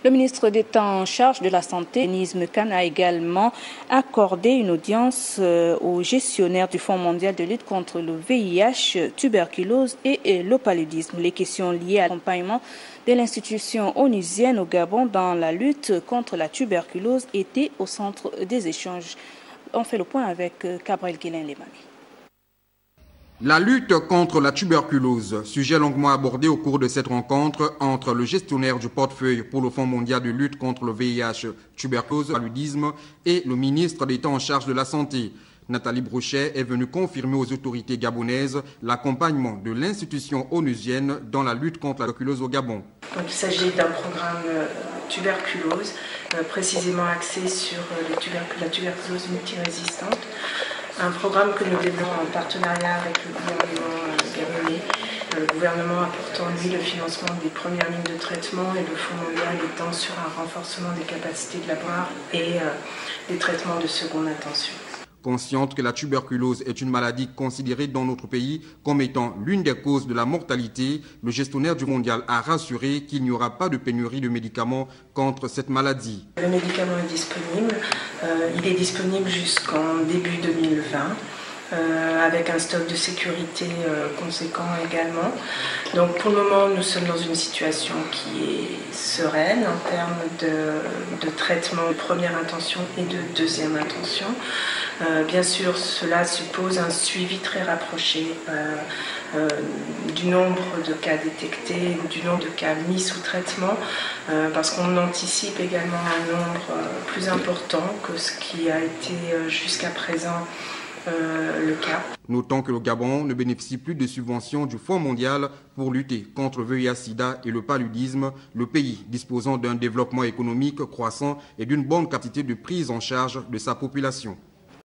Le ministre d'État en charge de la Santé, Nisme Khan, a également accordé une audience au gestionnaire du Fonds mondial de lutte contre le VIH, tuberculose et le paludisme. Les questions liées à l'accompagnement de l'institution onusienne au Gabon dans la lutte contre la tuberculose étaient au centre des échanges. On fait le point avec Gabriel Guélin-Lemami. La lutte contre la tuberculose, sujet longuement abordé au cours de cette rencontre entre le gestionnaire du portefeuille pour le Fonds mondial de lutte contre le VIH, tuberculose, paludisme et le ministre d'État en charge de la Santé. Nathalie Brochet est venue confirmer aux autorités gabonaises l'accompagnement de l'institution onusienne dans la lutte contre la tuberculose au Gabon. Donc, il s'agit d'un programme tuberculose, précisément axé sur la tuberculose multirésistante. Un programme que nous développons en partenariat avec le gouvernement gabonais, le gouvernement apportant lui le financement des premières lignes de traitement et le Fonds mondial étant sur un renforcement des capacités de laboratoire et des traitements de seconde intention. Consciente que la tuberculose est une maladie considérée dans notre pays comme étant l'une des causes de la mortalité, le gestionnaire du mondial a rassuré qu'il n'y aura pas de pénurie de médicaments contre cette maladie. Le médicament est disponible, il est disponible jusqu'en début 2020. Avec un stock de sécurité conséquent également. Donc pour le moment, nous sommes dans une situation qui est sereine en termes de traitement de première intention et de deuxième intention. Bien sûr, cela suppose un suivi très rapproché du nombre de cas détectés ou du nombre de cas mis sous traitement, parce qu'on anticipe également un nombre plus important que ce qui a été jusqu'à présent le cas. Notons que le Gabon ne bénéficie plus de subventions du Fonds mondial pour lutter contre le VIH-Sida et le paludisme, le pays disposant d'un développement économique croissant et d'une bonne capacité de prise en charge de sa population.